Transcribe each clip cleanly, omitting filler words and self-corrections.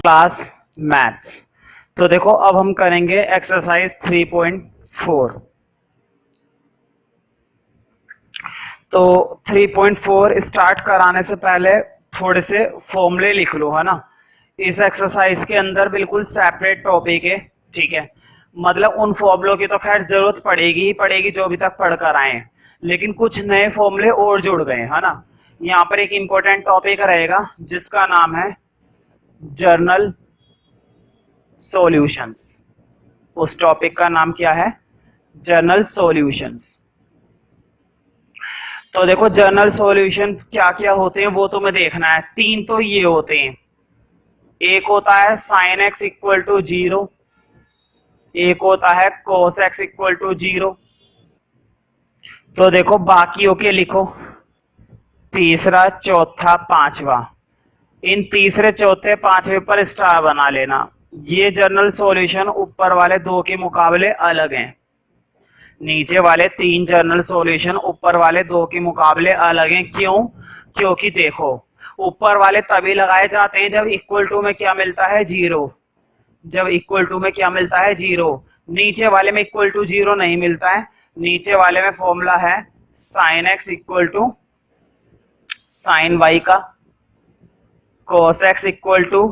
Class maths. तो देखो अब हम करेंगे एक्सरसाइज 3.4। तो 3.4 स्टार्ट कराने से पहले थोड़े से फॉर्मूले लिख लो, है ना। इस एक्सरसाइज के अंदर बिल्कुल सेपरेट टॉपिक है, ठीक है। मतलब उन फॉर्मूलों की तो खैर जरूरत पड़ेगी ही पड़ेगी जो अभी तक पढ़ कर आए हैं, लेकिन कुछ नए फॉर्मूले और जुड़ गए, है ना। यहाँ पर एक इंपॉर्टेंट टॉपिक रहेगा जिसका नाम है जर्नल सॉल्यूशंस। उस टॉपिक का नाम क्या है? Journal solutions. तो देखो जर्नल सॉल्यूशन क्या क्या होते हैं वो तुम्हें देखना है। तीन तो ये होते हैं, एक होता है साइन एक्स इक्वल टू 0, एक होता है कोस एक्स इक्वल टू 0। तो देखो बाकियों के लिखो, तीसरा चौथा पांचवा। इन तीसरे चौथे पांचवे पर स्टार बना लेना। ये जर्नल सॉल्यूशन ऊपर वाले दो के मुकाबले अलग हैं। नीचे वाले तीन जर्नल सॉल्यूशन ऊपर वाले दो के मुकाबले अलग हैं। क्यों? क्योंकि देखो ऊपर वाले तभी लगाए जाते हैं जब इक्वल टू में क्या मिलता है? 0। जब इक्वल टू में क्या मिलता है? 0। नीचे वाले में इक्वल टू 0 नहीं मिलता है। नीचे वाले में फॉर्मूला है sine x equal to sine y का, cos x equal to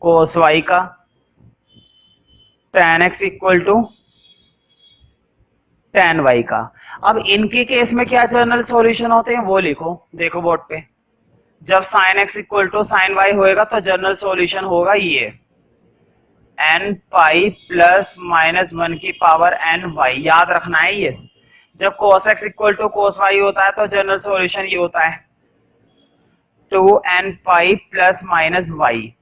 cos y का, tan x equal to tan y का। अब इनके केस में क्या जर्नल सॉल्यूशन होते हैं वो लिखो, देखो बोर्ड पे। जब sine x equal to sine Y होएगा तो जर्नल सॉल्यूशन होगा ये एन पाई प्लस माइनस 1 की पावर एन वाई। याद रखना है ये। जब cos x equal to cos Y होता है तो जर्नल सॉल्यूशन ये होता है 2n pi plus minus Y.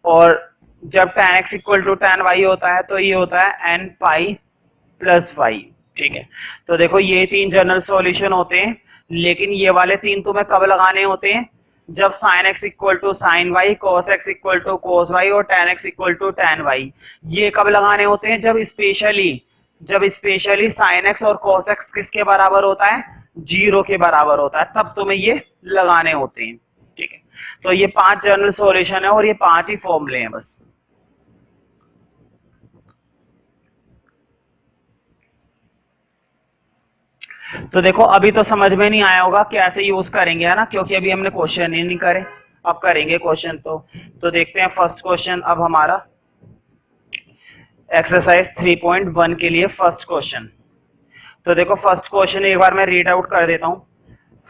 और जब tan x equal to tan y होता है तो ये होता है n पाई प्लस वाई, ठीक है। तो देखो ये तीन जनरल सॉल्यूशन होते हैं, लेकिन ये वाले तीन तुम्हें कब लगाने होते हैं? जब sin x equal to sine Y, cos x equal to cos Y और tan x equal to tan Y. ये कब लगाने होते हैं? जब स्पेशली sin x और cos x किसके बराबर होता है? 0 के बराबर होता है, तब तुम्हें ये लगाने होते हैं, ठीक है। तो ये 5 जनरल सॉल्यूशन है और ये 5 ही फॉर्मूले हैं बस। तो देखो अभी तो समझ में नहीं आया होगा कैसे यूज करेंगे, है ना, क्योंकि अभी हमने क्वेश्चन ही नहीं करे। अब करेंगे क्वेश्चन। तो देखते हैं फर्स्ट क्वेश्चन अब हमारा एक्सरसाइज 3.1 के लिए फर्स्ट क्वेश्चन। तो देखो फर्स्ट क्वेश्चन एक बार मैं रीड आउट कर देता हूं।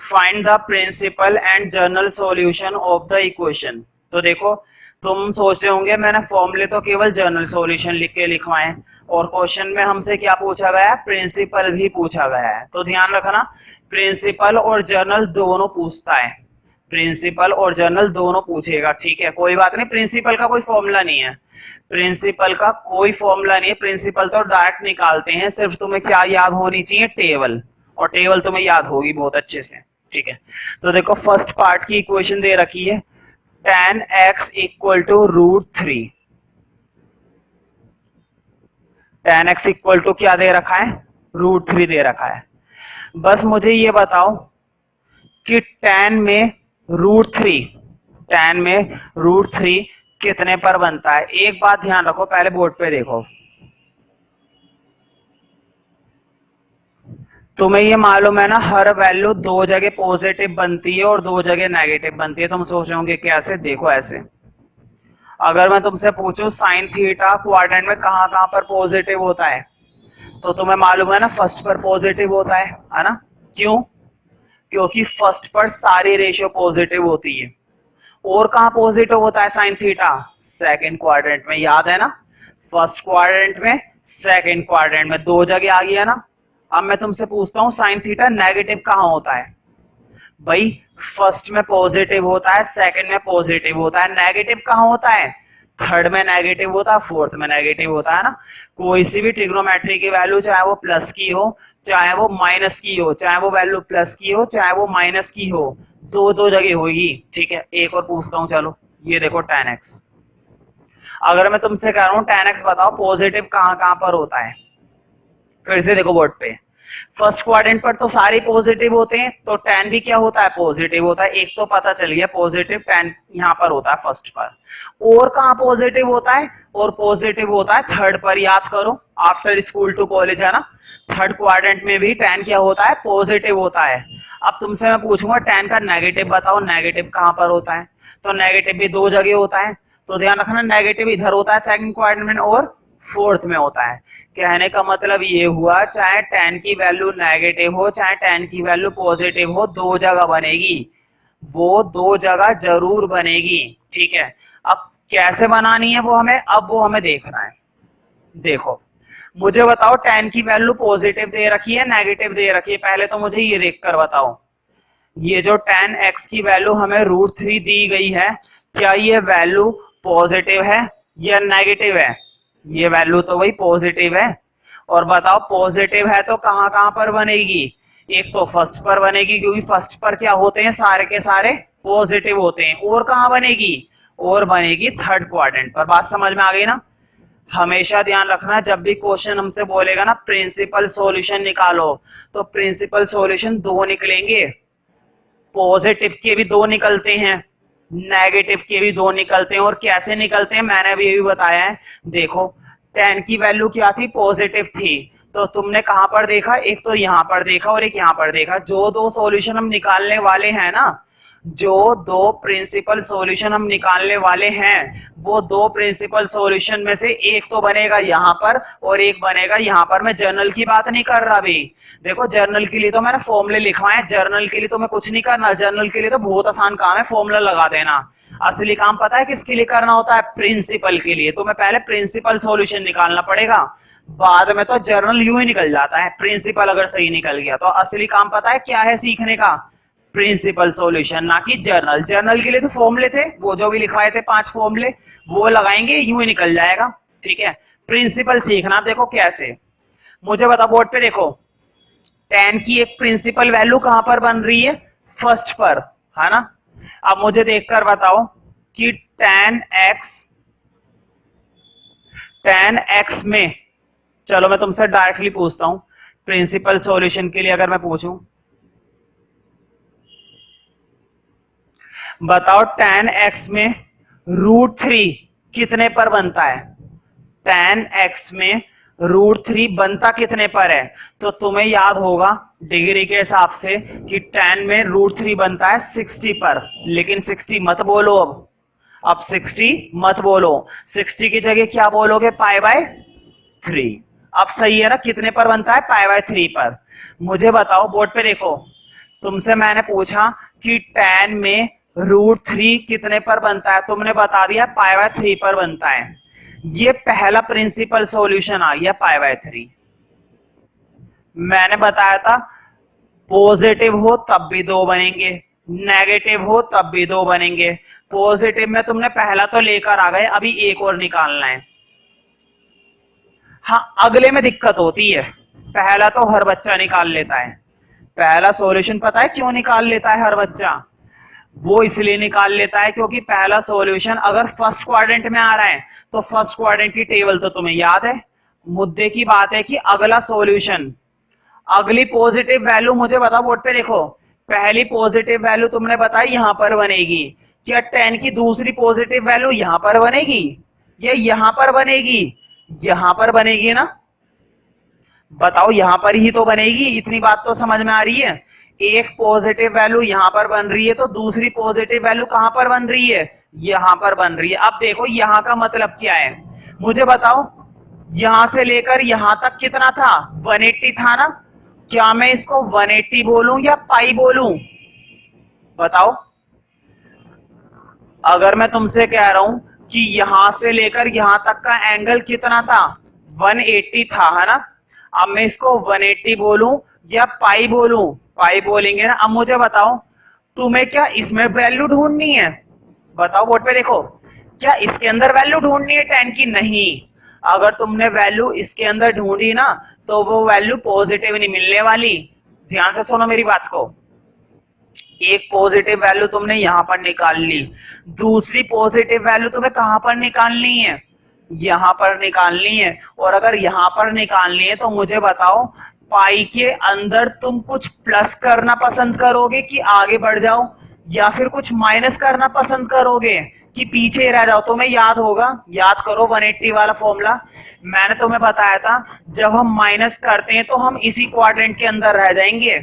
Find the principal and general solution of the equation. तो देखो तुम सोच रहे होंगे मैंने फॉर्मूले तो केवल जर्नल सॉल्यूशन लिख के लिखवाए हैं, और क्वेश्चन में हमसे क्या पूछा गया है? प्रिंसिपल भी पूछा गया है। तो ध्यान रखना प्रिंसिपल और जर्नल दोनों पूछता है। प्रिंसिपल और जर्नल दोनों पूछेगा, ठीक है। कोई बात नहीं, प्रिंसिपल का कोई फॉर्मूला नहीं है। प्रिंसिपल का कोई फॉर्मूला नहीं है। प्रिंसिपल तो डायरेक्ट निकालते हैं। सिर्फ तुम्हें क्या याद होनी चाहिए? टेबल। और टेबल तुम्हें याद होगी बहुत अच्छे से, ठीक है। तो देखो फर्स्ट पार्ट की इक्वेशन दे रखी है tan x equal to √3। tan x equal to क्या दे रखा है? √3 दे रखा है। बस मुझे ये बताओ कि tan में √3 कितने पर बनता है? एक बात ध्यान रखो, पहले बोर्ड पे देखो। तुम्हें ये मालूम है ना हर वैल्यू दो जगह पॉजिटिव बनती है और दो जगह नेगेटिव बनती है। तुम सोच रहे होंगे कैसे? देखो ऐसे, अगर मैं तुमसे पूछूं साइन थीटा क्वाड्रेंट में कहां कहां पर पॉजिटिव होता है, तो तुम्हें मालूम है ना फर्स्ट पर पॉजिटिव होता है ना। क्यों? क्योंकि फर्स्ट पर सारी रेशियो पॉजिटिव होती है। और कहां पॉजिटिव होता है साइन थीटा? सेकंड क्वाड्रेंट में, याद है ना। फर्स्ट क्वाड्रेंट में, सेकंड क्वाड्रेंट में, दो जगह आ गया ना। अब मैं तुमसे पूछता हूं साइन थीटा नेगेटिव कहां होता है? भाई फर्स्ट में पॉजिटिव होता है, सेकंड में पॉजिटिव होता है। नेगेटिव कहां होता है? थर्ड में नेगेटिव होता है, फोर्थ में नेगेटिव होता है ना। कोई सी भी ट्रिग्नोमेट्री की वैल्यू चाहे वो प्लस की हो चाहे वो माइनस की हो, चाहे वो वैल्यू प्लस की हो चाहे वो माइनस की हो, दो दो जगह होगी, ठीक है। एक और पूछता हूं, चलो ये देखो tan x। अगर मैं तुमसे कह रहा हूं tan x बताओ पॉजिटिव कहां कहां पर होता है, फिर से देखो बोर्ड पे। फर्स्ट क्वाड्रेंट पर तो सारे पॉजिटिव होते हैं, तो tan भी क्या होता है, पॉजिटिव होता है। एक तो पता चल गया पॉजिटिव tan यहाँ पर होता है फर्स्ट पर। और कहाँ पॉजिटिव होता है, और पॉजिटिव होता है थर्ड पर। याद करो आफ्टर स्कूल टू कॉलेज, है ना, थर्ड क्वाड्रेंट में भी tan क्या होता है, पॉजिटिव होता है। अब तुमसे मैं पूछूंगा tan का नेगेटिव बताओ, नेगेटिव कहाँ पर होता है, तो नेगेटिव भी दो जगह होता है। तो ध्यान रखना नेगेटिव इधर होता है सेकंड क्वाड्रेंट में और फोर्थ में होता है। कहने का मतलब ये हुआ चाहे tan की वैल्यू नेगेटिव हो चाहे tan की वैल्यू पॉजिटिव हो, दो जगह बनेगी, वो दो जगह जरूर बनेगी। ठीक है, अब कैसे बनानी है वो हमें देखना है। देखो मुझे बताओ tan की वैल्यू पॉजिटिव दे रखी है नेगेटिव दे रखी है, पहले तो मुझे ये देख कर बताओ, ये जो tan x की वैल्यू हमें √3 दी गई है, क्या ये वैल्यू पॉजिटिव है या नेगेटिव है, ये वैल्यू तो वही पॉजिटिव है। और बताओ पॉजिटिव है तो कहां कहां पर बनेगी, एक तो फर्स्ट पर बनेगी क्योंकि फर्स्ट पर क्या होते हैं, सारे के सारे पॉजिटिव होते हैं। और कहां बनेगी, और बनेगी थर्ड क्वाड्रेंट पर। बात समझ में आ गई ना। हमेशा ध्यान रखना जब भी क्वेश्चन हमसे बोलेगा ना प्रिंसिपल सॉल्यूशन निकालो, तो प्रिंसिपल सॉल्यूशन दो निकलेंगे, पॉजिटिव के भी दो निकलते हैं, नेगेटिव के भी दो निकलते हैं। और कैसे निकलते हैं मैंने अभी ये भी बताया है। देखो tan की वैल्यू क्या थी, पॉजिटिव थी, तो तुमने कहां पर देखा, एक तो यहां पर देखा और एक यहां पर देखा। जो दो सॉल्यूशन हम निकालने वाले हैं ना, जो दो प्रिंसिपल सॉल्यूशन हम निकालने वाले हैं, वो दो प्रिंसिपल सॉल्यूशन में से एक तो बनेगा यहाँ पर और एक बनेगा यहाँ पर। मैं जर्नल की बात नहीं कर रहा अभी। देखो जर्नल के लिए तो मैंने फॉर्मूले लिखवाए हैं, जर्नल के लिए तो मैं कुछ नहीं करना, जर्नल के लिए तो बहुत आसान काम है, फॉर्मूला लगा देना। असली काम पता है किसके लिए करना होता है, प्रिंसिपल के लिए। तो मैं पहले प्रिंसिपल सॉल्यूशन निकालना पड़ेगा, बाद में तो जर्नल यूं ही निकल जाता है, प्रिंसिपल अगर सही निकल गया तो। असली काम पता है क्या है सीखने का, प्रिंसिपल सॉल्यूशन, ना कि जर्नल। जर्नल के लिए तो फॉर्मूले थे, वो जो भी लिखवाए थे 5 फॉर्मूले, वो लगाएंगे यूं ही निकल जाएगा। ठीक है, प्रिंसिपल सीखना। देखो कैसे, मुझे बता बोर्ड पे देखो, tan की एक प्रिंसिपल वैल्यू कहां पर बन रही है, फर्स्ट पर, है ना। अब मुझे देखकर बताओ कि tan x में, चलो मैं तुमसे डायरेक्टली पूछता हूं, प्रिंसिपल सॉल्यूशन के लिए अगर मैं पूछूं, बताओ tan x में √3 कितने पर बनता है, tan x में √3 बनता कितने पर है। तो तुम्हें याद होगा डिग्री के हिसाब से कि tan में √3 बनता है 60 पर, लेकिन 60 मत बोलो अब 60 मत बोलो, 60 की जगह क्या बोलोगे, π/3। अब सही है ना, कितने पर बनता है, π/3 पर। मुझे बताओ बोर्ड पे देखो, तुमसे मैंने पूछा कि tan में √3 कितने पर बनता है, तुमने बता दिया π/3 पर बनता है। ये पहला प्रिंसिपल सॉल्यूशन आ गया π/3। मैंने बताया था पॉजिटिव हो तब भी दो बनेंगे, नेगेटिव हो तब भी दो बनेंगे। पॉजिटिव में तुमने पहला तो लेकर आ गए, अभी एक और निकालना है। हाँ अगले में दिक्कत होती है, पहला तो हर बच्चा निकाल लेता है। पहला सॉल्यूशन पता है क्यों निकाल लेता है हर बच्चा, वो इसलिए निकाल लेता है क्योंकि पहला सॉल्यूशन अगर फर्स्ट क्वाड्रेंट में आ रहा है तो फर्स्ट क्वाड्रेंट की टेबल तो तुम्हें याद है। मुद्दे की बात है कि अगला सॉल्यूशन, अगली पॉजिटिव वैल्यू मुझे बताओ बोर्ड पे देखो, पहली पॉजिटिव वैल्यू तुमने बताई यहां पर बनेगी, क्या tan की दूसरी पॉजिटिव वैल्यू यहां पर बनेगी या यहां पर बनेगी, यहां पर बनेगी ना। बताओ यहां पर ही तो बनेगी, इतनी बात तो समझ में आ रही है। एक पॉजिटिव वैल्यू यहां पर बन रही है तो दूसरी पॉजिटिव वैल्यू कहां पर बन रही है, यहां पर बन रही है। अब देखो यहां का मतलब क्या है, मुझे बताओ यहां से लेकर यहां तक कितना था, 180 था ना। क्या मैं इसको 180 बोलूं या पाई बोलूं, बताओ। अगर मैं तुमसे कह रहा हूं कि यहां से लेकर यहां तक का एंगल कितना था, 180 था, है ना। अब मैं इसको 180 बोलूं या पाई बोलूं, पाई बोलेंगे ना। अब मुझे बताओ तुम्हें क्या इसमें वैल्यू ढूंढनी है, बताओ बोर्ड पे देखो, क्या इसके अंदर वैल्यू ढूंढनी है tan की, नहीं। अगर तुमने वैल्यू इसके अंदर ढूंढी ना तो वो वैल्यू पॉजिटिव नहीं मिलने वाली। ध्यान से सुनो मेरी बात को, एक पॉजिटिव वैल्यू तुमने यहां पर निकाल ली, दूसरी पॉजिटिव वैल्यू तुम्हें कहां पर निकालनी है, यहां पर निकालनी है। और अगर यहां पर निकालनी है तो मुझे बताओ पाई के अंदर तुम कुछ प्लस करना पसंद करोगे कि आगे बढ़ जाओ, या फिर कुछ माइनस करना पसंद करोगे कि पीछे रह जाओ? तुम्हें याद होगा, याद करो 180 वाला फॉर्मूला। मैंने तुम्हें बताया था जब हम माइनस करते हैं तो हम इसी क्वाड्रेंट के अंदर रह जाएंगे,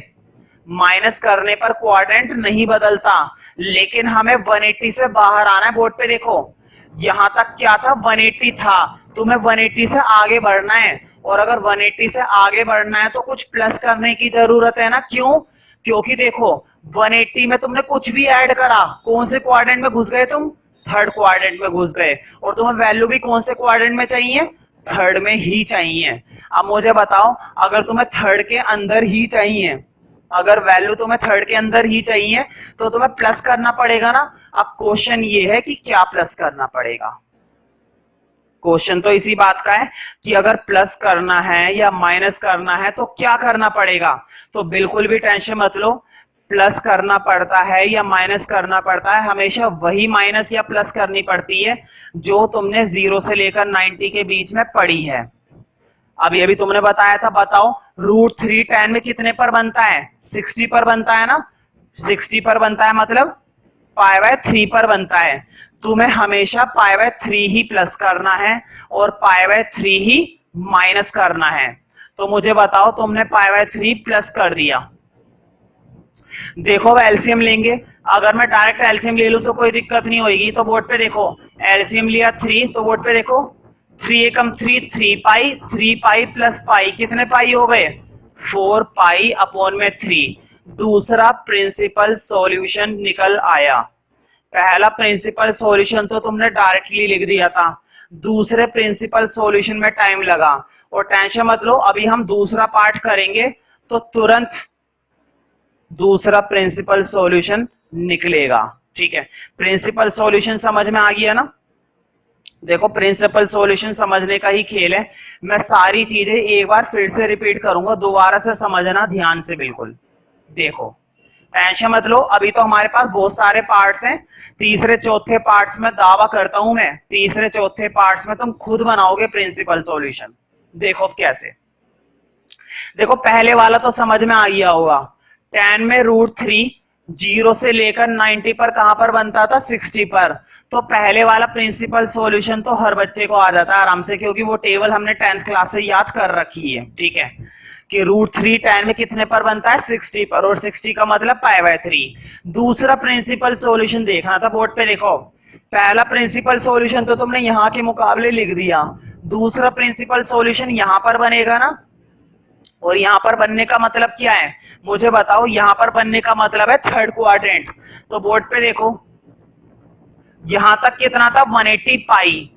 माइनस करने पर क्वाड्रेंट नहीं बदलता, लेकिन हमें 180 से बाहर आना है। बोर्ड पे देखो, यहां तक क्या था, 180 था, तुम्हें 180 से आगे बढ़ना है, और अगर 180 से आगे बढ़ना है तो कुछ प्लस करने की जरूरत है ना। क्यों? क्योंकि देखो 180 में तुमने कुछ भी ऐड करा, कौन से क्वाड्रेंट में घुस गए तुम? थर्ड क्वाड्रेंट में घुस गए, और तुम्हें वैल्यू भी कौन से क्वाड्रेंट में चाहिए? थर्ड में ही चाहिए। अब मुझे बताओ, अगर तुम्हें थर्ड के अंदर ही चाहिए, अगर वैल्यू तुम्हें थर्ड के अंदर ही चाहिए तो तुम्हें प्लस करना पड़ेगा ना। अब क्वेश्चन ये है कि क्या प्लस करना पड़ेगा। क्वेश्चन तो इसी बात का है कि अगर प्लस करना है या माइनस करना है तो क्या करना पड़ेगा। तो बिल्कुल भी टेंशन मत लो, प्लस करना पड़ता है या माइनस करना पड़ता है, हमेशा वही माइनस या प्लस करनी पड़ती है जो तुमने 0 से लेकर 90 के बीच में पढ़ी है। अब ये भी तुमने बताया था, बताओ √3 tan में कितने पर बनता है? 60 पर बनता है ना। 60 पर बनता है मतलब π/3 पर बनता है। तुम्हें हमेशा π/3 ही प्लस करना है और π/3 ही माइनस करना है। तो मुझे बताओ, तुमने π/3 प्लस कर दिया। देखो एलसीएम लेंगे, अगर मैं डायरेक्ट एलसीएम ले लूं तो कोई दिक्कत नहीं होगी। तो बोर्ड पे देखो, एलसीएम लिया 3, तो बोर्ड पे देखो 3 एकम 3, 3 पाई, 3 पाई प्लस पाई, कितने पाई हो गए? 4 पाई अपॉन में 3। दूसरा प्रिंसिपल सॉल्यूशन निकल आया। पहला प्रिंसिपल सॉल्यूशन तो तुमने डायरेक्टली लिख दिया था, दूसरे प्रिंसिपल सॉल्यूशन में टाइम लगा। और टेंशन मत लो, अभी हम दूसरा पार्ट करेंगे तो तुरंत दूसरा प्रिंसिपल सॉल्यूशन निकलेगा। ठीक है, प्रिंसिपल सॉल्यूशन समझ में आ गया ना। देखो प्रिंसिपल सॉल्यूशन समझने का ही खेल है। मैं सारी चीजें एक बार फिर से रिपीट करूंगा, दोबारा से समझना ध्यान से बिल्कुल। देखो टेंशन मत लो, अभी तो हमारे पास बहुत सारे पार्ट्स हैं। तीसरे चौथे पार्ट्स में दावा करता हूं मैं, तीसरे चौथे पार्ट्स में तुम खुद बनाओगे प्रिंसिपल सॉल्यूशन। देखो कैसे। देखो पहले वाला तो समझ में आ गया होगा, tan में √3 0 से लेकर 90 पर कहां पर बनता था? 60 पर। तो पहले वाला प्रिंसिपल सॉल्यूशन तो हर बच्चे को आ जाता है आराम से, क्योंकि वो टेबल हमने 10th क्लास से याद कर रखी है। ठीक है, कि √3 tan में कितने पर बनता है? 60 पर, और 60 का मतलब π/3। दूसरा प्रिंसिपल सॉल्यूशन देखना था, बोर्ड पे देखो। पहला प्रिंसिपल सॉल्यूशन तो तुमने यहाँ के मुकाबले लिख दिया, दूसरा प्रिंसिपल सॉल्यूशन यहाँ पर बनेगा ना। और यहां पर बनने का मतलब क्या है मुझे बताओ? यहां पर बनने का मतलब है थर्ड क्वाड्रेंट। तो बोर्ड पे देखो, यहां तक कितना था? 180 पाई।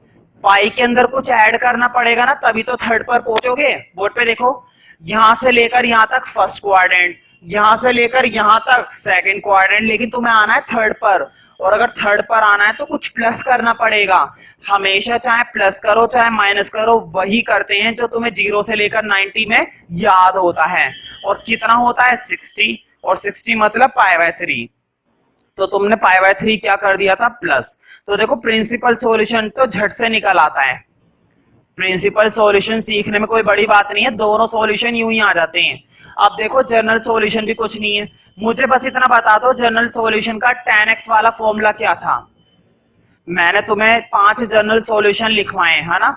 पाई के अंदर कुछ ऐड करना पड़ेगा ना, तभी तो थर्ड पर पहुंचोगे। बोर्ड पे देखो, यहां से लेकर यहां तक फर्स्ट क्वाड्रेंट, यहां से लेकर यहां तक सेकंड क्वाड्रेंट, लेकिन तुम्हें आना है थर्ड पर। और अगर थर्ड पर आना है तो कुछ प्लस करना पड़ेगा। हमेशा चाहे प्लस करो चाहे माइनस करो, वही करते हैं जो तुम्हें 0 से लेकर 90 में याद होता है। और कितना होता है? 60, और 60 मतलब π/3। तो तुमने π/3 क्या कर दिया था? प्लस। तो देखो प्रिंसिपल सॉल्यूशन तो झट से निकल आता है। प्रिंसिपल सॉल्यूशन सीखने में कोई बड़ी बात नहीं है, दोनों सॉल्यूशन यूं ही आ जाते हैं। अब देखो जनरल सॉल्यूशन भी कुछ नहीं है, मुझे बस इतना बता दो जनरल सॉल्यूशन का tan x वाला फॉर्मूला क्या था। मैंने तुम्हें 5 जनरल सॉल्यूशन लिखवाए है ना।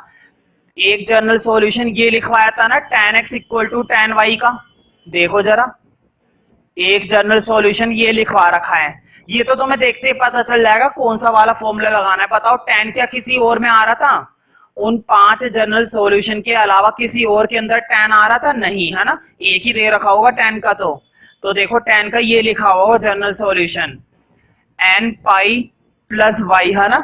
एक जनरल सॉल्यूशन ये लिखवाया था ना, tan x = tan y का। देखो जरा, एक जनरल सॉल्यूशन ये लिखवा रखा है, ये तो तुम्हें देखते ही पता चल जाएगा कौन सा वाला फॉर्मूला लगाना है। बताओ tan क्या किसी और में आ रहा था? उन 5 जनरल सॉल्यूशन के अलावा किसी और के अंदर tan आ रहा था? नहीं, है ना, एक ही दे रखा होगा tan का। तो देखो tan का ये लिखा हुआ general solution n pi plus y, है ना,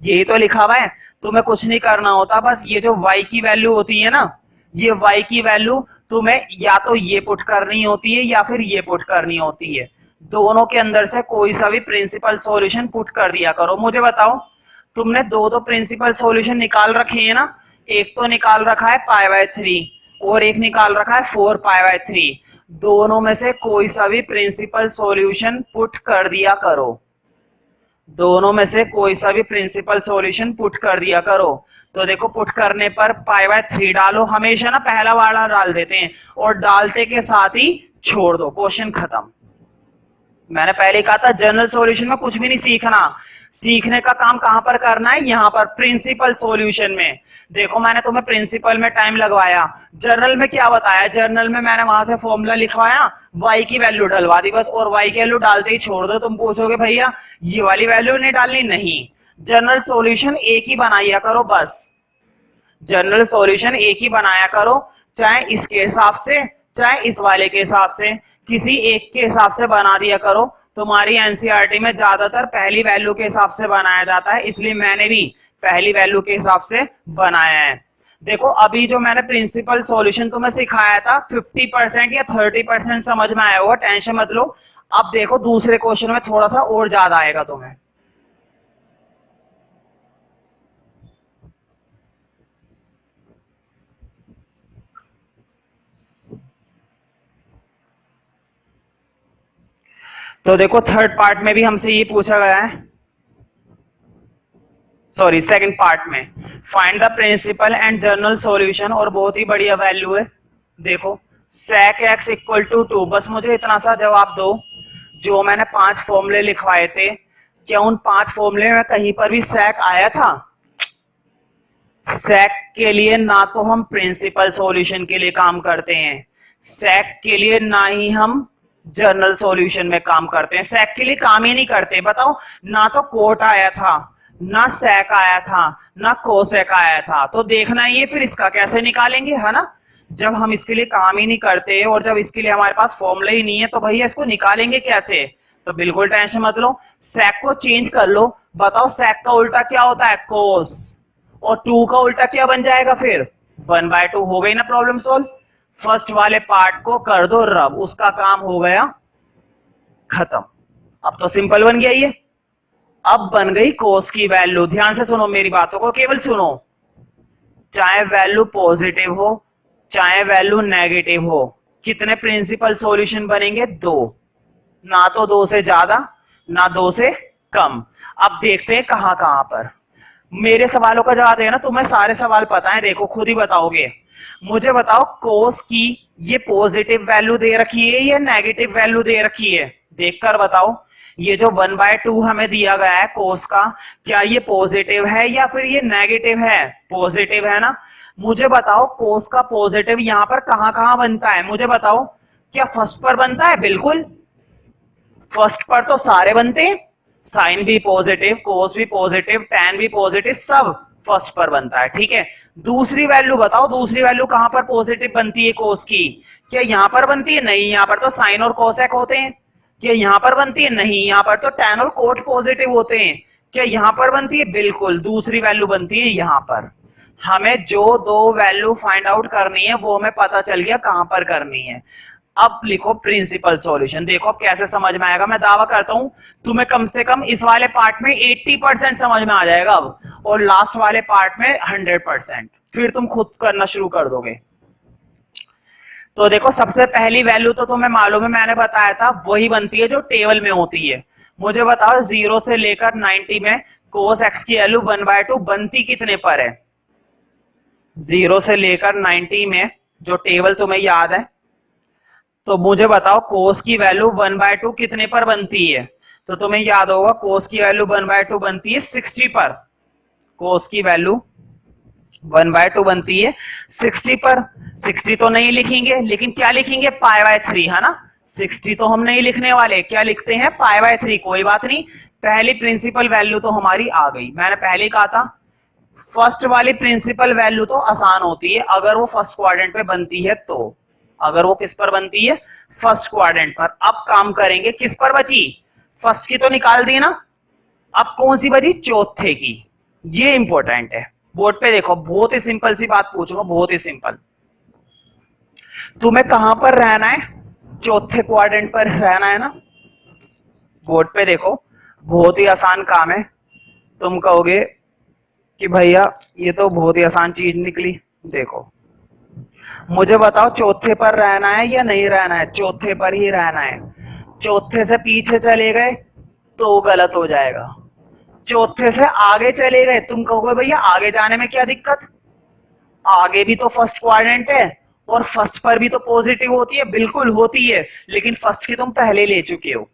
यही तो लिखा हुआ है। तुम्हें कुछ नहीं करना होता, बस ये जो y की वैल्यू होती है ना, ये y की वैल्यू तुम्हें या तो ये पुट करनी होती है या फिर ये पुट करनी होती है। दोनों के अंदर से कोई सा भी प्रिंसिपल सॉल्यूशन पुट कर दिया करो। मुझे बताओ, तुमने दो प्रिंसिपल सॉल्यूशन निकाल रखे हैं ना, एक तो निकाल रखा है π/3 और एक निकाल रखा है 4 π/3। दोनों में से कोई सा भी प्रिंसिपल सॉल्यूशन पुट कर दिया करो। दोनों में से कोई सा भी प्रिंसिपल सॉल्यूशन पुट कर दिया करो। तो देखो पुट करने पर π/3 डालो, हमेशा ना पहला वाला डाल देते हैं और डालते के साथ ही छोड़ दो, क्वेश्चन खत्म। मैंने पहले कहा था जनरल सॉल्यूशन में कुछ भी नहीं सीखना, सीखने का काम कहां पर करना है, यहां पर प्रिंसिपल सॉल्यूशन में। देखो मैंने तुम्हें प्रिंसिपल में टाइम लगवाया, जर्नल में क्या बताया, जर्नल में मैंने वहां से फॉर्मूला लिखवाया, y की वैल्यू डलवा दी बस, और y की वैल्यू डालते ही छोड़ दो। तुम पूछोगे भैया ये वाली वैल्यू नहीं डालनी, नहीं, जनरल सॉल्यूशन एक ही बनाया करो बस, जनरल सॉल्यूशन एक ही बनाया करो, चाहे इसके हिसाब से चाहे इस वाले के हिसाब से, किसी एक के हिसाब से बना दिया करो। तुम्हारी एनसीईआरटी में ज्यादातर पहली वैल्यू के हिसाब से बनाया जाता है, इसलिए मैंने भी पहली वैल्यू के हिसाब से बनाया है। देखो अभी जो मैंने प्रिंसिपल सॉल्यूशन तुम्हें सिखाया था 50% या 30% समझ में आया होगा, टेंशन मत लो। अब देखो दूसरे क्वेश्चन में थोड़ा सा और ज्यादा आएगा तुम्हें। तो देखो थर्ड पार्ट में भी हमसे ये पूछा गया है, सॉरी सेकंड पार्ट में, find the principal and general solution, और बहुत ही बढ़िया वैल्यू है। देखो sec x इक्वल टू 2, बस मुझे इतना सा जवाब दो, जो मैंने 5 फॉर्मूले लिखवाए थे, क्या उन 5 फॉर्मूले में कहीं पर भी sec आया था? sec के लिए ना तो हम प्रिंसिपल सॉल्यूशन के लिए काम करते हैं, sec के लिए ना ही हम जनरल सॉल्यूशन में काम करते हैं, sec के लिए काम ही नहीं करते। बताओ, ना तो कोट आया था, ना sec आया था, ना कोसेक आया था, तो देखना ही है फिर इसका कैसे निकालेंगे, है ना। जब हम इसके लिए काम ही नहीं करते और जब इसके लिए हमारे पास फॉर्मूला ही नहीं है तो भैया इसको निकालेंगे कैसे। तो बिल्कुल टेंशन मत लो, sec को चेंज कर लो। बताओ sec का उल्टा क्या होता है, कोस, और 2 का उल्टा क्या बन जाएगा फिर 1/2। हो गई ना प्रॉब्लम सोल्व। फर्स्ट वाले पार्ट को कर दो रब, उसका काम हो गया खत्म। अब तो सिंपल बन गया ये। अब बन गई कोस की वैल्यू, ध्यान से सुनो मेरी बातों को, केवल सुनो, चाहे वैल्यू पॉजिटिव हो चाहे वैल्यू नेगेटिव हो, कितने प्रिंसिपल सॉल्यूशन बनेंगे, 2, ना तो 2 से ज्यादा ना 2 से कम। अब देखते हैं कहां कहां पर। मेरे सवालों का जवाब देना, तुम्हें सारे सवाल पता है, देखो खुद ही बताओगे। मुझे बताओ कोस की ये पॉजिटिव वैल्यू दे रखी है या नेगेटिव वैल्यू दे रखी है, देखकर बताओ। ये जो 1/2 हमें दिया गया है कोस का, क्या ये पॉजिटिव है या फिर ये नेगेटिव है, पॉजिटिव है ना। मुझे बताओ कोस का पॉजिटिव यहां पर कहां कहां बनता है, मुझे बताओ। क्या फर्स्ट पर बनता है, बिल्कुल फर्स्ट पर तो सारे बनते हैं, साइन भी पॉजिटिव, कोस भी पॉजिटिव, टैन भी पॉजिटिव, सब फर्स्ट पर बनता है, ठीक है। दूसरी वैल्यू बताओ, दूसरी वैल्यू कहां पर पॉजिटिव बनती है कोस की, क्या यहां पर बनती है, नहीं, यहां पर तो साइन और कोसेक होते हैं। क्या यहां पर बनती है, नहीं, यहां पर तो टैन और कोट पॉजिटिव होते हैं। क्या यहां पर बनती है, बिल्कुल दूसरी वैल्यू बनती है यहां पर। हमें जो 2 वैल्यू फाइंड आउट करनी है वो हमें पता चल गया कहां पर करनी है। अब लिखो प्रिंसिपल सॉल्यूशन, देखो अब कैसे समझ में आएगा। मैं दावा करता हूं तुम्हें कम से कम इस वाले पार्ट में 80% समझ में आ जाएगा अब, और लास्ट वाले पार्ट में 100%, फिर तुम खुद करना शुरू कर दोगे। तो देखो सबसे पहली वैल्यू तो तुम्हें मालूम है, मैंने बताया था, वही बनती है जो टेबल में होती है। मुझे बताओ 0 से लेकर 90 में कोस एक्स की वैल्यू 1/2 बनती कितने पर है, 0 से लेकर 90 में जो टेबल तुम्हें याद है, तो मुझे बताओ कोस की वैल्यू 1/2 कितने पर बनती है। तो तुम्हें याद होगा कोस की वैल्यू 1/2 बनती है 60 पर, कोस की वैल्यू 1/2 बनती है 60 पर। 60 तो नहीं लिखेंगे, लेकिन क्या लिखेंगे, π/3, है ना। 60 तो हम नहीं लिखने वाले, क्या लिखते हैं, π/3। कोई बात नहीं, पहली प्रिंसिपल वैल्यू तो हमारी आ गई। मैंने पहले कहा था फर्स्ट वाली प्रिंसिपल वैल्यू तो आसान होती है अगर वो फर्स्ट क्वाड्रेंट पे बनती है, तो अगर वो किस पर बनती है, फर्स्ट क्वाड्रेंट पर। अब काम करेंगे किस पर बची, फर्स्ट की तो निकाल दी ना, अब कौन सी बची, चौथे की। ये इंपॉर्टेंट है, बोर्ड पे देखो, बहुत ही सिंपल सी बात पूछूंगा, बहुत ही सिंपल। तुम्हें कहां पर रहना है, चौथे क्वाड्रेंट पर रहना है ना। बोर्ड पे देखो, बहुत ही आसान काम है। तुम कहोगे कि भैया ये तो बहुत ही आसान चीज निकली। देखो मुझे बताओ चौथे पर रहना है या नहीं रहना है, चौथे पर ही रहना है। चौथे से पीछे चले गए तो गलत हो जाएगा, चौथे से आगे चले गए, तुम कहोगे भैया आगे जाने में क्या दिक्कत, आगे भी तो फर्स्ट क्वाड्रेंट है और फर्स्ट पर भी तो पॉजिटिव होती है, बिल्कुल होती है, लेकिन फर्स्ट की तुम पहले ले चुके हो,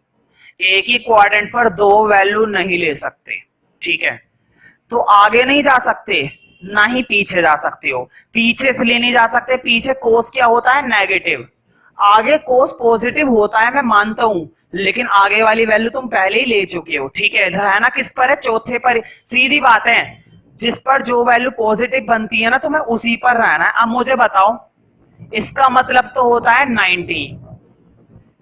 एक ही क्वाड्रेंट पर दो वैल्यू नहीं ले सकते, ठीक है। तो आगे नहीं जा सकते, ना ही पीछे जा सकते हो, पीछे इसलिए नहीं जा सकते, पीछे कोस क्या होता है, नेगेटिव, आगे कोस पॉजिटिव होता है, मैं मानता हूं, लेकिन आगे वाली वैल्यू तुम पहले ही ले चुके हो, ठीक है। रहना किस पर है, चौथे पर, सीधी बात है, जिस पर जो वैल्यू पॉजिटिव बनती है ना, तुम्हें उसी पर रहना है। अब मुझे बताओ, इसका मतलब तो होता है 90,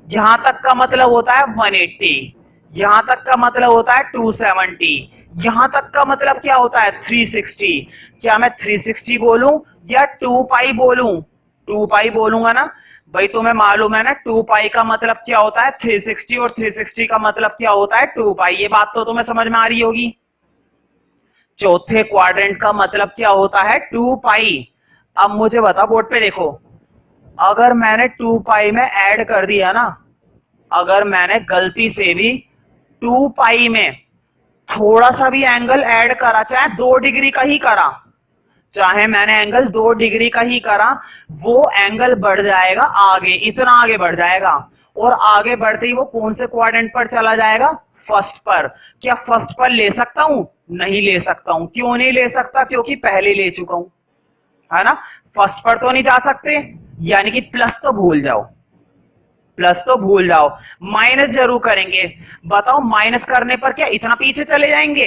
यहां तक का मतलब होता है 180, यहां तक का मतलब होता है 270, यहां तक का मतलब क्या होता है 360। क्या मैं 360 बोलूं या 2 पाई बोलूं, 2 पाई बोलूंगा ना भाई, तुम्हें मालूम है ना 2 पाई का मतलब क्या होता है 360, और 360 का मतलब क्या होता है 2 पाई, ये बात तो तुम्हें समझ में आ रही होगी। चौथे क्वाड्रेंट का मतलब क्या होता है 2 पाई। अब मुझे बताओ, बोर्ड पे देखो, अगर मैंने 2 पाई में ऐड कर दिया ना, अगर मैंने गलती से भी 2 पाई में थोड़ा सा भी एंगल ऐड करा, चाहे 2 डिग्री का ही करा, चाहे मैंने एंगल 2 डिग्री का ही करा, वो एंगल बढ़ जाएगा आगे, इतना आगे बढ़ जाएगा, और आगे बढ़ते ही वो कौन से क्वाड्रेंट पर चला जाएगा, फर्स्ट पर। क्या फर्स्ट पर ले सकता हूं, नहीं ले सकता हूं, क्यों नहीं ले सकता, क्योंकि पहले ले चुका हूं, है ना, फर्स्ट पर तो नहीं जा सकते, यानी कि प्लस तो भूल जाओ, प्लस तो भूल जाओ, माइनस जरूर करेंगे। बताओ माइनस करने पर क्या इतना पीछे चले जाएंगे,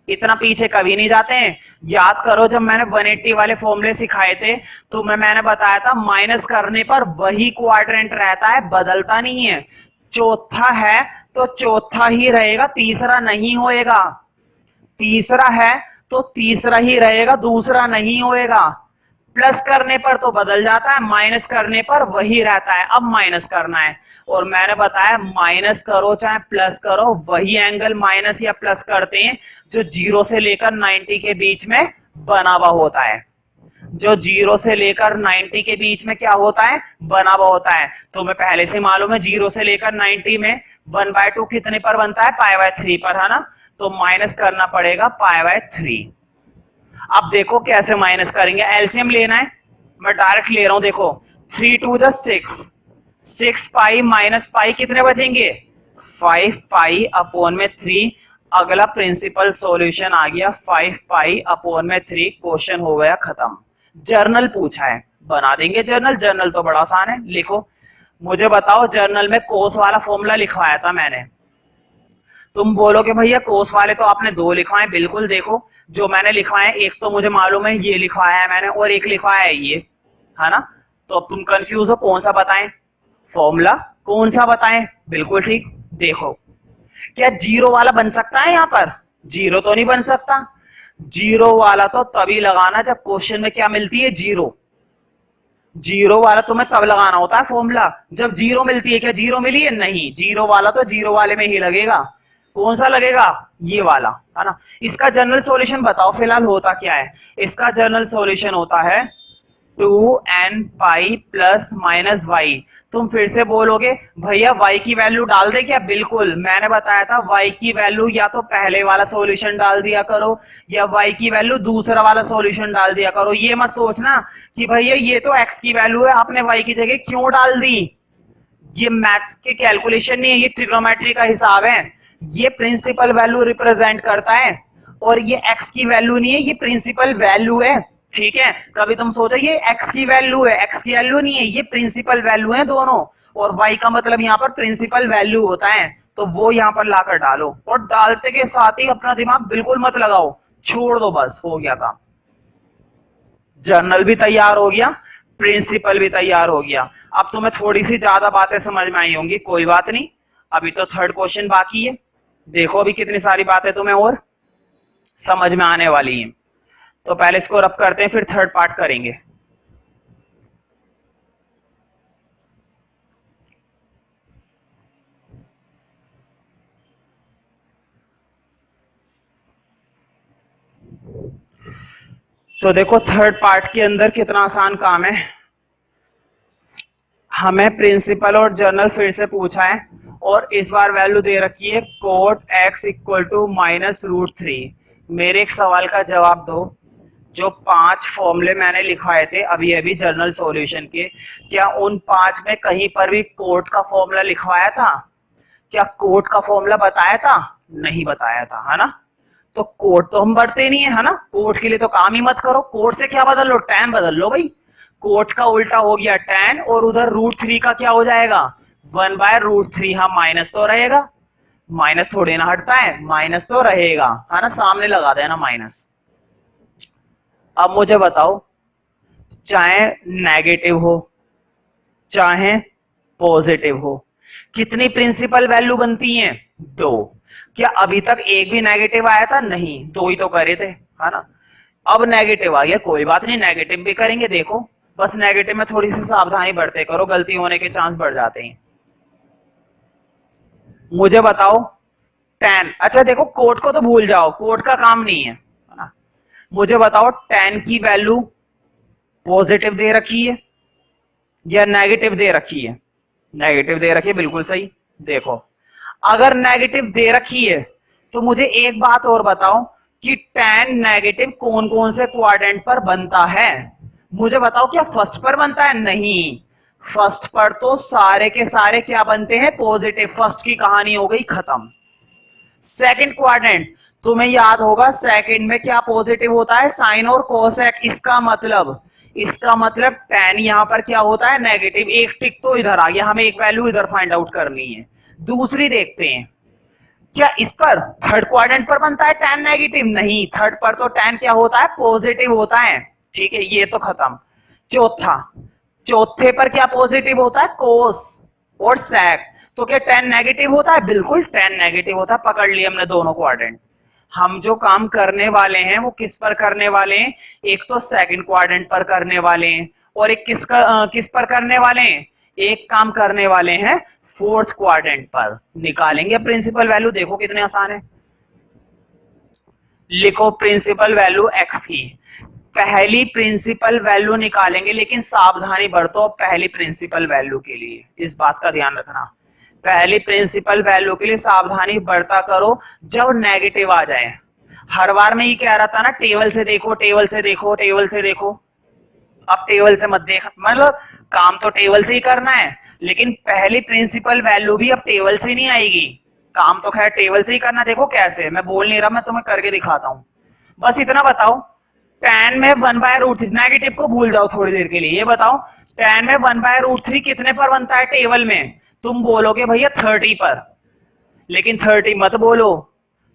इतना पीछे कभी नहीं जाते हैं। याद करो जब मैंने 180 वाले फॉर्मूले सिखाए थे, तो मैंने बताया था माइनस करने पर वही क्वाड्रेंट रहता है, बदलता नहीं है, चौथा है तो चौथा ही रहेगा, तीसरा नहीं होएगा, तीसरा है तो तीसरा ही रहेगा, दूसरा नहीं होएगा। प्लस करने पर तो बदल जाता है, माइनस करने पर वही रहता है। अब माइनस करना है, और मैंने बताया माइनस करो चाहे प्लस करो, वही एंगल माइनस या प्लस करते हैं जो 0 से लेकर 90 के बीच में बना हुआ होता है, जो 0 से लेकर 90 के बीच में क्या होता है, बना हुआ होता है। तुम्हें पहले से मालूम है 0 से लेकर 90 में 1/2 कितने पर बनता है, π/3 पर, है ना, तो माइनस करना पड़ेगा π/3। अब देखो कैसे माइनस करेंगे, एलसीएम लेना है, मैं डायरेक्ट ले रहा हूं, देखो 3 2 जा 6, 6 पाई माइनस पाई कितने बचेंगे, 5 पाई अपॉन में 3। अगला प्रिंसिपल सॉल्यूशन आ गया 5 पाई अपॉन में 3, क्वेश्चन हो गया खत्म। जर्नल पूछा है, बना देंगे जर्नल, जर्नल तो बड़ा आसान है, लिखो। मुझे बताओ जर्नल में कोस वाला फॉर्मूला लिखवाया था मैंने, तुम बोलोगे भैया कोस वाले तो आपने 2 लिखवाए, बिल्कुल देखो जो मैंने लिखवाए, एक तो मुझे मालूम है ये लिखवाया है मैंने, और एक लिखवाया है ये, है ना। तो अब तुम कंफ्यूज हो कौन सा बताएं, फॉर्मूला कौन सा बताएं, बिल्कुल ठीक। देखो क्या जीरो वाला बन सकता है, यहाँ पर जीरो तो नहीं बन सकता, जीरो वाला तो तभी लगाना जब क्वेश्चन में क्या मिलती है, जीरो। जीरो वाला तुम्हें तब लगाना होता है फॉर्मूला जब जीरो मिलती है। क्या जीरो मिली है, नहीं, जीरो वाला तो जीरो वाले में ही लगेगा। कौन सा लगेगा, ये वाला, है ना। इसका जनरल सॉल्यूशन बताओ फिलहाल होता क्या है, इसका जनरल सॉल्यूशन होता है 2n pi plus minus Y. तुम फिर से बोलोगे भैया y की वैल्यू डाल दे क्या, बिल्कुल, मैंने बताया था y की वैल्यू या तो पहले वाला सॉल्यूशन डाल दिया करो या y की वैल्यू दूसरा वाला सॉल्यूशन डाल दिया करो। ये मत सोचना कि भैया ये तो x की वैल्यू है आपने y की जगह क्यों डाल दी, ये मैथ्स के कैलकुलेशन नहीं है, ये ट्रिग्नोमेट्री का हिसाब है, ये प्रिंसिपल वैल्यू रिप्रेजेंट करता है, और ये x की वैल्यू नहीं है, ये प्रिंसिपल वैल्यू है, ठीक है। कभी तुम सोचो ये x की वैल्यू है, x की वैल्यू नहीं है, ये प्रिंसिपल वैल्यू है दोनों, और y का मतलब यहाँ पर प्रिंसिपल वैल्यू होता है, तो वो यहाँ पर लाकर डालो, और डालते के साथ ही अपना दिमाग बिल्कुल मत लगाओ, छोड़ दो, बस हो गया काम। जर्नल भी तैयार हो गया, प्रिंसिपल भी तैयार हो गया। अब तुम्हें थोड़ी सी ज्यादा बातें समझ में आई होंगी, कोई बात नहीं, अभी तो थर्ड क्वेश्चन बाकी है। देखो अभी कितनी सारी बातें तुम्हें और समझ में आने वाली हैं। तो पहले इसको रफ करते हैं, फिर थर्ड पार्ट करेंगे। तो देखो थर्ड पार्ट के अंदर कितना आसान काम है, हमें प्रिंसिपल और जर्नल फिर से पूछा है, और इस बार वैल्यू दे रखी है कोट x इक्वल टू -√3। मेरे एक सवाल का जवाब दो, जो 5 फॉर्मूले मैंने लिखवाए थे अभी अभी जनरल सॉल्यूशन के, क्या उन 5 में कहीं पर भी कोट का फॉर्मूला लिखवाया था? क्या कोट का फॉर्मूला बताया था? नहीं बताया था, है ना। तो कोट तो हम बढ़ते नहीं है ना, कोट के लिए तो काम ही मत करो। कोट से क्या बदल लो? tan बदल लो भाई। कोट का उल्टा हो गया tan, और उधर √3 का क्या हो जाएगा? 1/√3। हाँ, माइनस तो रहेगा, माइनस थोड़े ना हटता है, माइनस तो रहेगा, है ना, सामने लगा देना माइनस। अब मुझे बताओ, चाहे नेगेटिव हो चाहे पॉजिटिव हो, कितनी प्रिंसिपल वैल्यू बनती हैं? 2। क्या अभी तक एक भी नेगेटिव आया था? नहीं, 2 ही तो करे थे, है ना। अब नेगेटिव आ गया, कोई बात नहीं, नेगेटिव भी करेंगे। देखो, बस नेगेटिव में थोड़ी सी सावधानी बरते करो, गलती होने के चांस बढ़ जाते हैं। मुझे बताओ tan, अच्छा देखो कोट को तो भूल जाओ, कोट का काम नहीं है ना। मुझे बताओ tan की वैल्यू पॉजिटिव दे रखी है या नेगेटिव दे रखी है? नेगेटिव दे रखी है, बिल्कुल सही। देखो, अगर नेगेटिव दे रखी है तो मुझे एक बात और बताओ कि tan नेगेटिव कौन कौन से क्वाड्रेंट पर बनता है? मुझे बताओ, क्या फर्स्ट पर बनता है? नहीं, फर्स्ट पर तो सारे के सारे क्या बनते हैं? पॉजिटिव। फर्स्ट की कहानी हो गई खत्म। सेकंड क्वाड्रेंट, तुम्हें याद होगा सेकंड में क्या पॉजिटिव होता है? साइन और कोसेक। इसका मतलब tan यहां पर क्या होता है? नेगेटिव। एक टिक तो इधर आ गया, हमें एक वैल्यू इधर फाइंड आउट करनी है। दूसरी देखते हैं, क्या इस पर थर्ड क्वाड्रेंट पर बनता है tan नेगेटिव? नहीं, थर्ड पर तो tan क्या होता है? पॉजिटिव होता है। ठीक है, ये तो खत्म। चौथे पर क्या पॉजिटिव होता है? कोस और सेक। तो क्या tan नेगेटिव होता है? बिल्कुल tan नेगेटिव होता है। पकड़ लिया हमने दोनों क्वाड्रेंट। हम जो काम करने वाले हैं वो किस पर करने वाले हैं? एक तो सेकंड क्वाड्रेंट पर करने वाले हैं, और एक किस पर करने वाले हैं? एक काम करने वाले हैं फोर्थ क्वाड्रेंट पर। निकालेंगे प्रिंसिपल वैल्यू, देखो कितने आसान है। लिखो प्रिंसिपल वैल्यू x की। पहली प्रिंसिपल वैल्यू निकालेंगे, लेकिन सावधानी बरतो पहली प्रिंसिपल वैल्यू के लिए, इस बात का ध्यान रखना। पहली प्रिंसिपल वैल्यू के लिए सावधानी बरता करो जब नेगेटिव आ जाए। हर बार में ये कह रहा था ना, टेबल से देखो, टेबल से देखो, टेबल से देखो। अब टेबल से मत देख, मतलब काम तो टेबल से ही करना है, लेकिन पहली प्रिंसिपल वैल्यू भी अब टेबल से नहीं आएगी। काम तो खैर टेबल से ही करना। देखो कैसे, मैं बोल नहीं रहा, मैं तुम्हें करके दिखाता हूं। बस इतना बताओ, tan में 1/√3, नेगेटिव को भूल जाओ थोड़ी देर के लिए। ये बताओ, tan में 1/√3 कितने पर बनता है टेबल में? तुम बोलोगे भैया 30 पर, लेकिन 30 मत बोलो,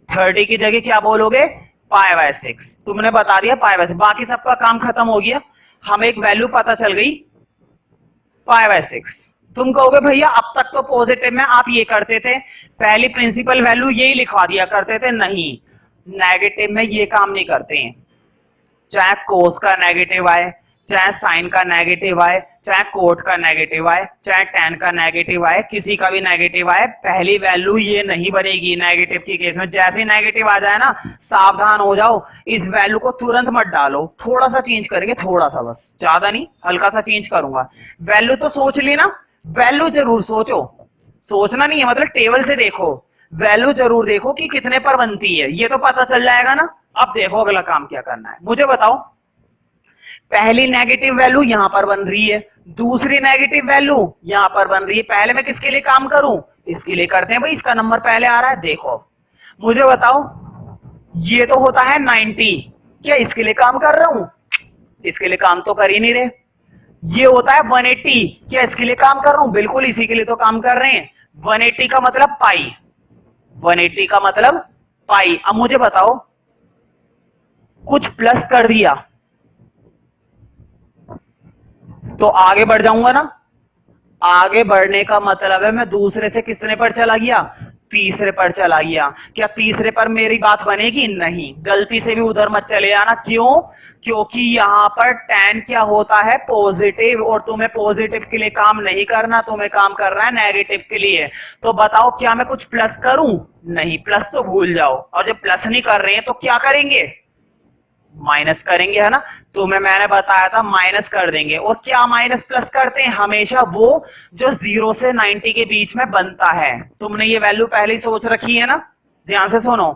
30 की जगह क्या बोलोगे? π/6। तुमने बता दिया π/6, बाकी सबका काम खत्म हो गया। हमें एक वैल्यू पता चल गई π/6। तुम कहोगे भैया अब तक तो पॉजिटिव में आप ये करते थे, पहली प्रिंसिपल वैल्यू यही लिखवा दिया करते थे। नहीं, नेगेटिव में ये काम नहीं करते हैं। चाहे कोस का नेगेटिव आए, चाहे साइन का नेगेटिव आए, चाहे कोट का नेगेटिव आए, चाहे tan का नेगेटिव आए, किसी का भी नेगेटिव आए, पहली वैल्यू ये नहीं बनेगी नेगेटिव के केस में। जैसे ही नेगेटिव आ जाए ना, सावधान हो जाओ, इस वैल्यू को तुरंत मत डालो, थोड़ा सा चेंज करेंगे, थोड़ा सा, बस ज्यादा नहीं, हल्का सा चेंज करूंगा। वैल्यू तो सोच ली ना, वैल्यू जरूर सोचो, सोचना नहीं है मतलब टेबल से देखो, वैल्यू जरूर देखो कि कितने पर बनती है, ये तो पता चल जाएगा ना। अब देखो अगला काम क्या करना है, मुझे बताओ। पहली नेगेटिव वैल्यू यहां पर बन रही है, दूसरी नेगेटिव वैल्यू यहां पर बन रही है। पहले मैं किसके लिए काम करूं? इसके लिए करते हैं भाई, इसका नंबर पहले आ रहा है। देखो मुझे बताओ, ये तो होता है 90, क्या इसके लिए काम कर रहा हूं? इसके लिए काम तो कर ही नहीं रहे। ये होता है 180, क्या इसके लिए काम कर रहा हूं? बिल्कुल इसी के लिए तो काम कर रहे हैं। 180 का मतलब पाई, 180 का मतलब पाई। अब मुझे बताओ, कुछ प्लस कर दिया तो आगे बढ़ जाऊंगा ना। आगे बढ़ने का मतलब है मैं दूसरे से कितने पर चला गया? तीसरे पर चला गया। क्या तीसरे पर मेरी बात बनेगी? नहीं, गलती से भी उधर मत चले जाना। क्यों? क्योंकि यहां पर tan क्या होता है? पॉजिटिव, और तुम्हें पॉजिटिव के लिए काम नहीं करना, तुम्हें काम करना है नेगेटिव के लिए। तो बताओ, क्या मैं कुछ प्लस करूं? नहीं, प्लस तो भूल जाओ। और जब प्लस नहीं कर रहे हैं तो क्या करेंगे? माइनस करेंगे, है ना। तुम्हें मैंने बताया था माइनस कर देंगे। और क्या माइनस प्लस करते हैं? हमेशा वो जो 0 से 90 के बीच में बनता है। तुमने ये वैल्यू पहले ही सोच रखी है ना, ध्यान से सुनो।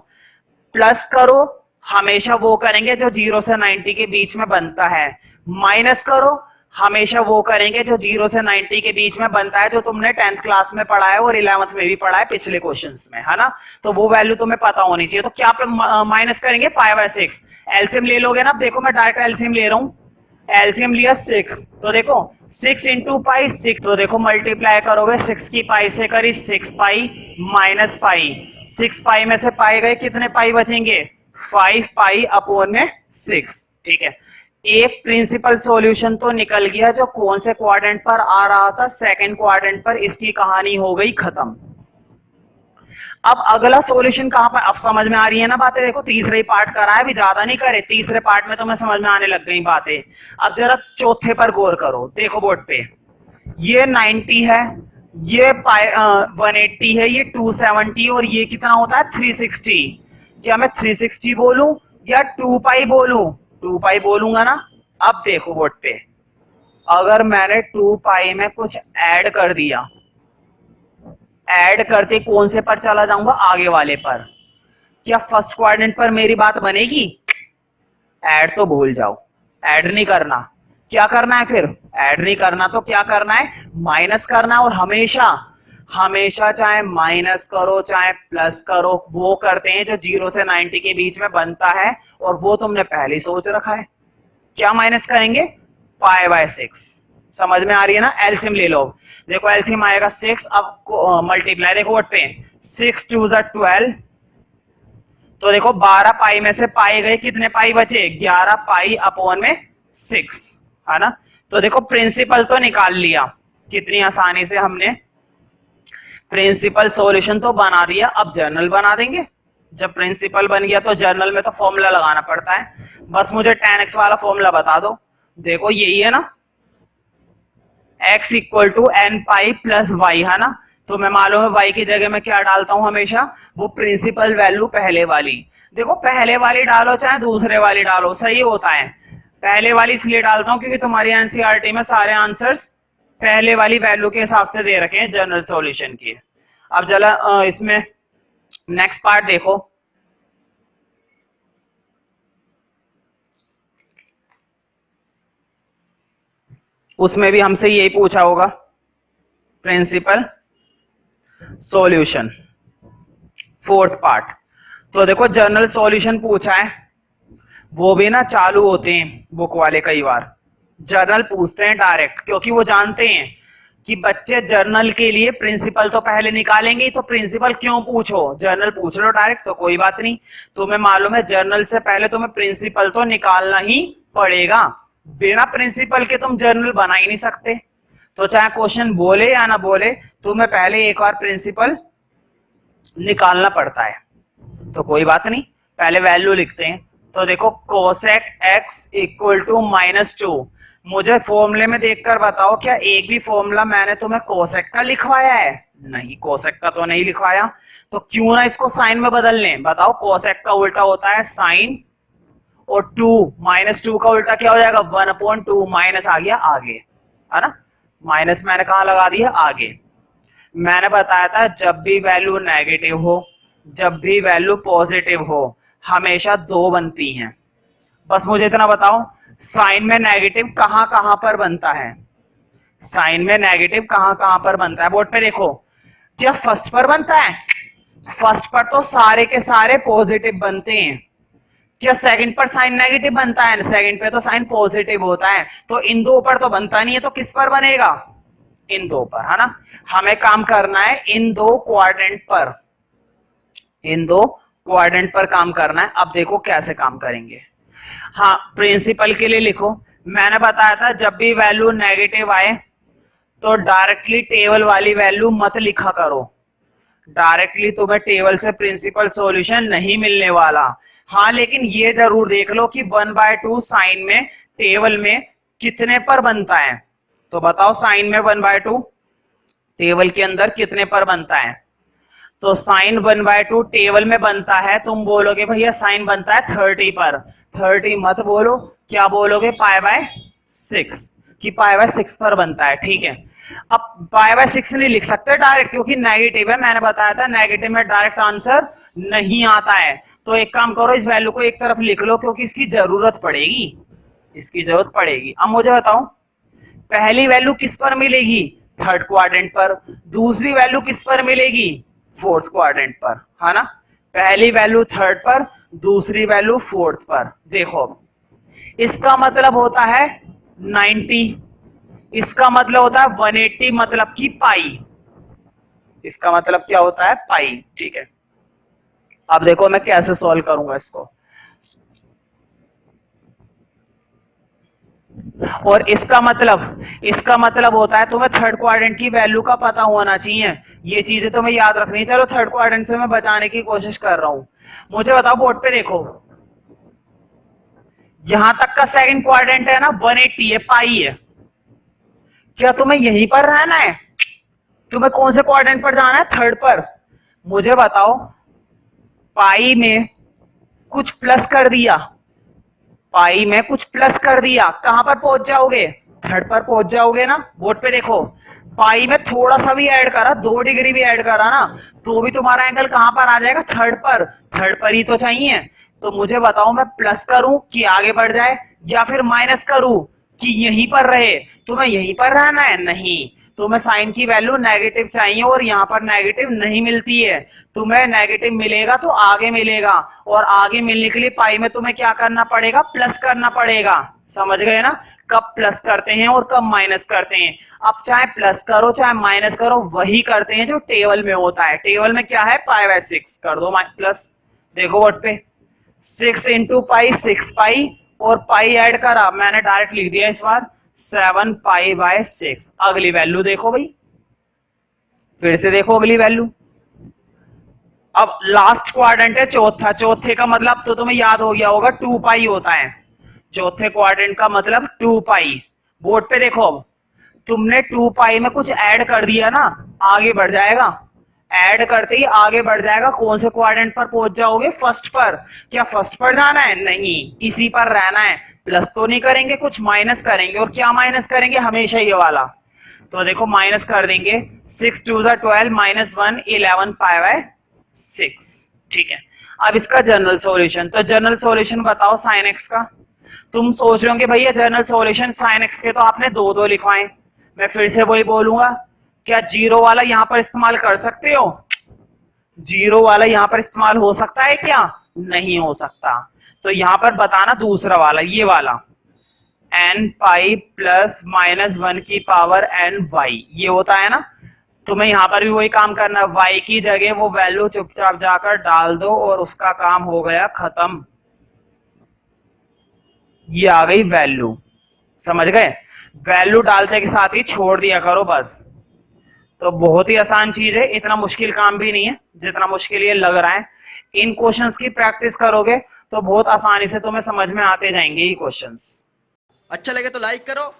प्लस करो, हमेशा वो करेंगे जो 0 से 90 के बीच में बनता है। माइनस करो, हमेशा वो करेंगे जो 0 से 90 के बीच में बनता है, जो तुमने 10th क्लास में पढ़ा है और 11th में भी पढ़ा है पिछले क्वेश्चंस में, है ना। तो वो वैल्यू तुम्हें पता होनी चाहिए। तो क्या माइनस करेंगे? π/6। एलसीएम ले लोगे ना। देखो मैं डायरेक्ट एलसीएम ले रहा हूं। एलसीएम लिया 6, तो देखो 6 इंटू पाई 6, तो देखो मल्टीप्लाई करोगे 6 की पाई से करी 6 पाई माइनस पाई। 6 पाई में से पाई गए, कितने पाई बचेंगे? 5 पाई अपॉन में 6। ठीक है, एक प्रिंसिपल सॉल्यूशन तो निकल गया जो कौन से क्वाड्रेंट पर आ रहा था? सेकंड क्वाड्रेंट पर। इसकी कहानी हो गई खत्म। अब अगला सॉल्यूशन कहां पर? अब समझ में आ रही है ना बातें? देखो तीसरे ही पार्ट करा है, अभी ज्यादा नहीं करे। तीसरे पार्ट में तुम्हें समझ में आने लग गई बातें। अब जरा चौथे पर गौर करो। देखो बोर्ड पे, ये 90 है, ये 180 है, ये 270 और ये कितना होता है? 360। क्या मैं 360 बोलूं या 2 पाई बोलूं? 2 पाई बोलूंगा ना। अब देखो बोर्ड पे, अगर मैंने 2 पाई में कुछ ऐड कर दिया, ऐड करते कौन से पर चला जाऊंगा? आगे वाले पर। क्या फर्स्ट क्वाड्रेंट पर मेरी बात बनेगी? ऐड तो भूल जाओ, ऐड नहीं करना। क्या करना है फिर? ऐड नहीं करना, तो क्या करना है? माइनस करना है। और हमेशा हमेशा चाहे माइनस करो चाहे प्लस करो, वो करते हैं जो 0 से 90 के बीच में बनता है, और वो तुमने पहले ही सोच रखा है। क्या माइनस करेंगे? π/6। समझ में आ रही है ना? एलसीएम ले लो। देखो एलसीएम आएगा 6। अब मल्टीप्लाई देखो बोर्ड पे, 6 2 12। तो देखो 12 पाई में से पाई गए, कितने पाई बचे? 11 पाई अपॉन में 6, है ना। तो देखो प्रिंसिपल तो निकाल लिया, कितनी आसानी से हमने प्रिंसिपल सॉल्यूशन तो बना दिया। अब जर्नल बना देंगे। जब प्रिंसिपल बन गया तो जर्नल में तो फॉर्मूला लगाना पड़ता है। बस मुझे 10x वाला फॉर्मूला बता दो। देखो यही है ना, x equal to N pi plus Y, है ना। तो मैं मालूम है y की जगह में क्या डालता हूं? हमेशा वो प्रिंसिपल वैल्यू पहले वाली। देखो पहले वाली डालो चाहे दूसरे वाली डालो, सही होता है। पहले वाली इसलिए डालता हूं क्योंकि तुम्हारी एनसीईआरटी में सारे आंसर्स पहले वाली वैल्यू के हिसाब से दे रखे हैं जनरल सॉल्यूशन की। अब जरा इसमें नेक्स्ट पार्ट देखो। उसमें भी हमसे यही पूछा होगा, प्रिंसिपल सॉल्यूशन फोर्थ पार्ट। तो देखो जनरल सॉल्यूशन पूछा है, वो भी ना चालू होते हैं बुक वाले कई बार। जर्नल पूछते हैं डायरेक्ट, क्योंकि वो जानते हैं कि बच्चे जर्नल के लिए प्रिंसिपल तो पहले निकालेंगे, तो प्रिंसिपल क्यों पूछो, जर्नल पूछ लो डायरेक्ट तो कोई बात नहीं। तुम्हें मालूम है जर्नल से पहले तुम्हें प्रिंसिपल तो निकालना ही पड़ेगा। बिना प्रिंसिपल के तुम जर्नल बना ही नहीं सकते। तो चाहे क्वेश्चन बोले या ना बोले, तुम्हें पहले एक बार प्रिंसिपल निकालना पड़ता है। तो कोई बात नहीं, पहले वैल्यू लिखते हैं। तो देखो कोसेक x इक्वल टू -2। मुझे फॉर्मूले में देखकर बताओ, क्या एक भी फॉर्मूला मैंने तुम्हें कोसेक का लिखवाया है? नहीं, कोसेक का तो नहीं लिखवाया। तो क्यों ना इसको साइन में बदल लें। बताओ कोसेक का उल्टा होता है साइन, और 2 -2 का उल्टा क्या हो जाएगा? 1/2। माइनस आ गया आगे, है ना। माइनस मैंने कहा लगा दिया? आगे। मैंने बताया था जब भी वैल्यू नेगेटिव हो, जब भी वैल्यू पॉजिटिव हो, हमेशा 2 बनती हैं। बस मुझे इतना बताओ, साइन में नेगेटिव कहां कहां पर बनता है? साइन में नेगेटिव कहां कहां पर बनता है? बोर्ड पे देखो, क्या फर्स्ट पर बनता है? फर्स्ट पर तो सारे के सारे पॉजिटिव बनते हैं। क्या सेकंड पर साइन नेगेटिव बनता है? सेकंड पे तो साइन पॉजिटिव होता है। तो इन दो पर तो बनता नहीं है, तो किस पर बनेगा? इन दो पर, है ना। हमें काम करना है इन दो क्वाड्रेंट पर, इन दो क्वाड्रेंट पर काम करना है। अब देखो कैसे काम करेंगे। हाँ, प्रिंसिपल के लिए लिखो। मैंने बताया था जब भी वैल्यू नेगेटिव आए तो डायरेक्टली टेबल वाली वैल्यू मत लिखा करो। डायरेक्टली तुम्हें टेबल से प्रिंसिपल सॉल्यूशन नहीं मिलने वाला। हाँ, लेकिन ये जरूर देख लो कि 1/2 साइन में टेबल में कितने पर बनता है। तो बताओ साइन में 1/2 टेबल के अंदर कितने पर बनता है? तो साइन 1/2 टेबल में बनता है, तुम बोलोगे भैया साइन बनता है 30 पर, 30 मत बोलो, क्या बोलोगे π/6 कि π/6 पर बनता है। ठीक है, अब π/6 नहीं लिख सकते डायरेक्ट क्योंकि नेगेटिव है, मैंने बताया था नेगेटिव में डायरेक्ट आंसर नहीं आता है। तो एक काम करो, इस वैल्यू को एक तरफ लिख लो क्योंकि इसकी जरूरत पड़ेगी, इसकी जरूरत पड़ेगी। अब मुझे बताओ पहली वैल्यू किस पर मिलेगी, थर्ड क्वाड्रेंट पर, दूसरी वैल्यू किस पर मिलेगी, फोर्थ क्वाड्रेंट पर, है ना। पहली वैल्यू थर्ड पर, दूसरी वैल्यू फोर्थ पर। देखो इसका मतलब होता है 90, इसका मतलब होता है 180, मतलब कि पाई, इसका मतलब क्या होता है पाई। ठीक है, अब देखो मैं कैसे सॉल्व करूंगा इसको। और इसका मतलब होता है तुम्हें थर्ड क्वाड्रेंट की वैल्यू का पता होना चाहिए, ये चीजें तुम्हें याद रखनी है। चलो थर्ड क्वाड्रेंट से मैं बचाने की कोशिश कर रहा हूं। मुझे बताओ बोर्ड पे देखो, यहां तक का सेकंड क्वाड्रेंट है ना 180 है, पाई है। क्या तुम्हें यहीं पर रहना है, तुम्हें कौन से क्वाड्रेंट पर जाना है, थर्ड पर। मुझे बताओ पाई में कुछ प्लस कर दिया, पाई में कुछ प्लस कर दिया, कहां पर पहुंच जाओगे, थर्ड पर पहुंच जाओगे ना। बोर्ड पे देखो पाई में थोड़ा सा भी ऐड करा, 2 डिग्री भी ऐड करा ना, तो भी तुम्हारा एंगल कहां पर आ जाएगा, थर्ड पर, थर्ड पर ही तो चाहिए। तो मुझे बताओ मैं प्लस करूं कि आगे बढ़ जाए, या फिर माइनस करूं कि यहीं पर रहे। तुम्हें यहीं पर रहना है, नहीं, तुम्हें साइन की वैल्यू नेगेटिव चाहिए और यहाँ पर नेगेटिव नहीं मिलती है। तुम्हें नेगेटिव मिलेगा तो आगे मिलेगा, और आगे मिलने के लिए पाई में तुम्हें क्या करना पड़ेगा, प्लस करना पड़ेगा। समझ गए ना, कब प्लस करते हैं और कब माइनस करते हैं। अब चाहे प्लस करो चाहे माइनस करो, वही करते हैं जो टेबल में होता है। टेबल में क्या है, π/6 कर दो प्लस। देखो वर्ड पे 6 इंटू पाई 6 पाई, और पाई ऐड करा, मैंने डायरेक्ट लिख दिया इस बार 7 π/6। अगली वैल्यू देखो भाई, फिर से देखो अगली वैल्यू। अब लास्ट क्वाड्रेंट है चौथा, चौथे का मतलब तो तुम्हें याद हो गया होगा 2 पाई होता है, चौथे क्वाड्रेंट का मतलब 2 पाई। बोर्ड पे देखो, अब तुमने 2 पाई में कुछ ऐड कर दिया ना, आगे बढ़ जाएगा, ऐड करते ही आगे बढ़ जाएगा। कौन से क्वाड्रेंट पर पहुंच जाओगे, फर्स्ट पर। क्या फर्स्ट पर जाना है, नहीं, इसी पर रहना है। प्लस तो नहीं करेंगे, कुछ माइनस करेंगे, और क्या माइनस करेंगे, हमेशा ये वाला। तो देखो माइनस कर देंगे, 6 2 12 -1 11 π/6। ठीक है, अब इसका जनरल सॉल्यूशन, तो जनरल सॉल्यूशन बताओ साइन एक्स का। तुम सोच रहे होंगे भैया जनरल सॉल्यूशन साइन एक्स के तो आपने 2 लिखवाए। मैं फिर से वही बोलूंगा, क्या जीरो वाला यहां पर इस्तेमाल कर सकते हो, जीरो वाला यहां पर इस्तेमाल हो सकता है क्या, नहीं हो सकता। तो यहां पर बताना दूसरा वाला, ये वाला n पाई प्लस -1 की पावर n वाई, ये होता है ना। तुम्हें यहां पर भी वही काम करना, y की जगह वो वैल्यू चुपचाप जाकर डाल दो और उसका काम हो गया खत्म। ये आ गई वैल्यू, समझ गए, वैल्यू डालते के साथ ही छोड़ दिया करो बस। तो बहुत ही आसान चीज है, इतना मुश्किल काम भी नहीं है जितना मुश्किल ये लग रहा है। इन क्वेश्चंस की प्रैक्टिस करोगे तो बहुत आसानी से तुम्हें समझ में आते जाएंगे ये क्वेश्चंस। अच्छा लगे तो लाइक करो,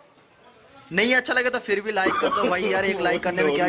नहीं अच्छा लगे तो फिर भी लाइक कर दो भाई यार, एक लाइक करने में क्या